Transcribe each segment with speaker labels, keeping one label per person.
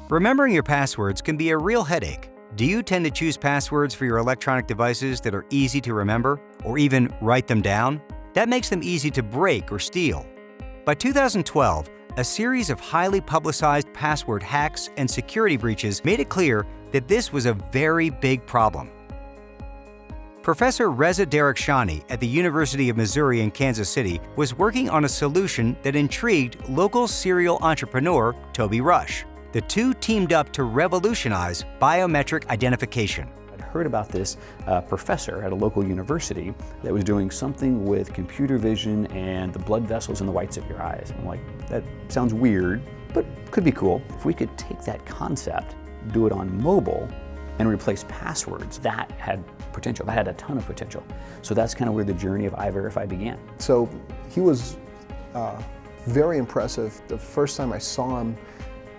Speaker 1: Remembering your passwords can be a real headache. Do you tend to choose passwords for your electronic devices that are easy to remember, or even write them down? That makes them easy to break or steal. By 2012, a series of highly publicized password hacks and security breaches made it clear that this was a very big problem. Professor Reza Darkhshani at the University of Missouri in Kansas City was working on a solution that intrigued local serial entrepreneur Toby Rush. The two teamed up to revolutionize biometric identification.
Speaker 2: I'd heard about this professor at a local university that was doing something with computer vision and the blood vessels in the whites of your eyes. I'm like, that sounds weird, but could be cool. If we could take that concept, do it on mobile, and replace passwords, that had potential. That had a ton of potential. So that's kind of where the journey of iVerify began.
Speaker 3: So he was very impressive. The first time I saw him,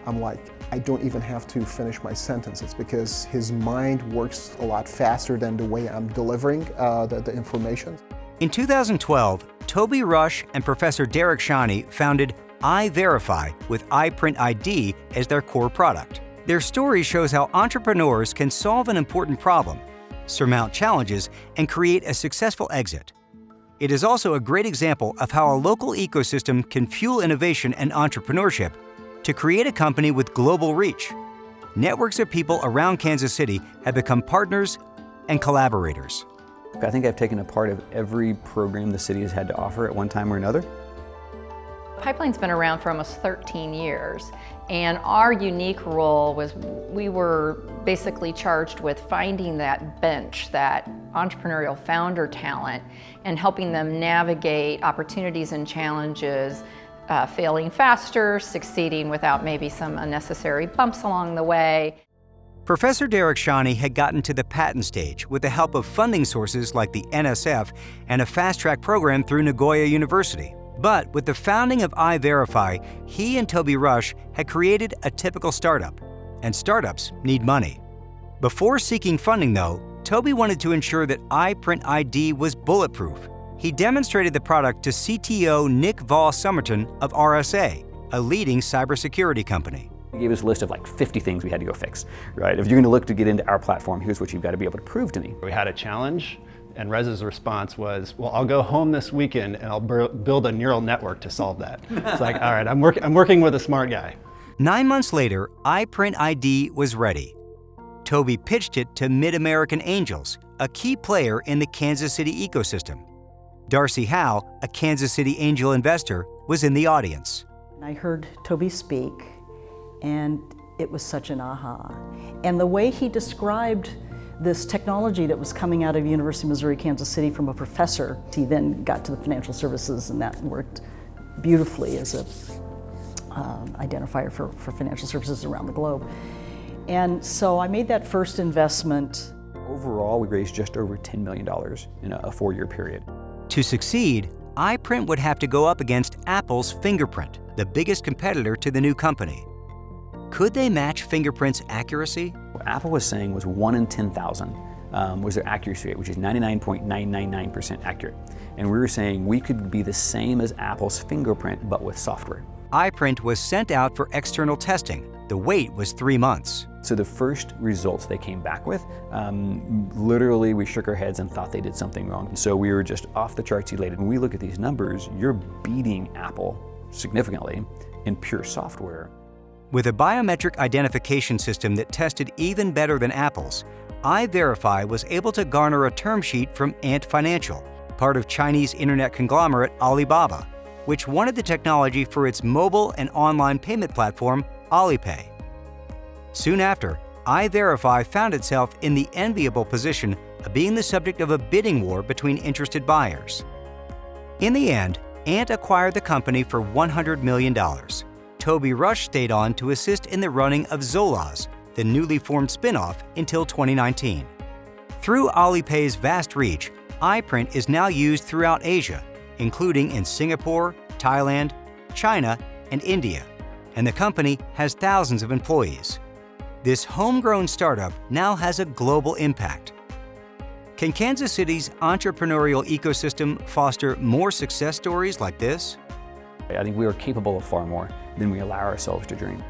Speaker 3: I'm like, I don't even have to finish my sentences because his mind works a lot faster than the way I'm delivering the information.
Speaker 1: In 2012, Toby Rush and Professor Darkhshani founded eyeverifi with iPrint ID as their core product. Their story shows how entrepreneurs can solve an important problem, surmount challenges, and create a successful exit. It is also a great example of how a local ecosystem can fuel innovation and entrepreneurship to create a company with global reach. Networks of people around Kansas City have become partners and collaborators.
Speaker 2: I think I've taken a part of every program the city has had to offer at one time or another.
Speaker 4: Pipeline's been around for almost 13 years, and our unique role was we were basically charged with finding that bench, that entrepreneurial founder talent, and helping them navigate opportunities and challenges, failing faster, succeeding without maybe some unnecessary bumps along the way.
Speaker 1: Professor Darkhshani had gotten to the patent stage with the help of funding sources like the NSF and a fast-track program through Nagoya University. But with the founding of eyeverifi, he and Toby Rush had created a typical startup, and startups need money. Before seeking funding though, Toby wanted to ensure that iPrint ID was bulletproof. He demonstrated the product to CTO Nick Voss-Somerton of RSA, a leading cybersecurity company.
Speaker 2: He gave us a list of like 50 things we had to go fix, right? If you're going to look to get into our platform, here's what you've got to be able to prove to me.
Speaker 5: We had a challenge, and Reza's response was, well, I'll go home this weekend and I'll build a neural network to solve that. It's like, all right, I'm working with a smart guy.
Speaker 1: 9 months later, iPrint ID was ready. Toby pitched it to Mid-American Angels, a key player in the Kansas City ecosystem. Darcy Howe, a Kansas City angel investor, was in the audience.
Speaker 6: I heard Toby speak, and it was such an aha. And the way he described this technology that was coming out of University of Missouri, Kansas City from a professor, he then got to the financial services, and that worked beautifully as a identifier for financial services around the globe. And so I made that first investment.
Speaker 2: Overall, we raised just over $10 million in a 4-year period.
Speaker 1: To succeed, iPrint would have to go up against Apple's Fingerprint, the biggest competitor to the new company. Could they match Fingerprint's accuracy?
Speaker 2: What Apple was saying was 1 in 10,000 was their accuracy rate, which is 99.999% accurate. And we were saying we could be the same as Apple's Fingerprint, but with software.
Speaker 1: iPrint was sent out for external testing. The wait was 3 months.
Speaker 2: So the first results they came back with, literally we shook our heads and thought they did something wrong. So we were just off the charts elated. When we look at these numbers, you're beating Apple significantly in pure software.
Speaker 1: With a biometric identification system that tested even better than Apple's, eyeverifi was able to garner a term sheet from Ant Financial, part of Chinese internet conglomerate Alibaba, which wanted the technology for its mobile and online payment platform, Alipay. Soon after, eyeverifi found itself in the enviable position of being the subject of a bidding war between interested buyers. In the end, Ant acquired the company for $100 million. Toby Rush stayed on to assist in the running of ZOLOZ, the newly formed spin-off, until 2019. Through Alipay's vast reach, iPrint is now used throughout Asia, including in Singapore, Thailand, China, and India, and the company has thousands of employees. This homegrown startup now has a global impact. Can Kansas City's entrepreneurial ecosystem foster more success stories like this?
Speaker 2: I think we are capable of far more than we allow ourselves to dream.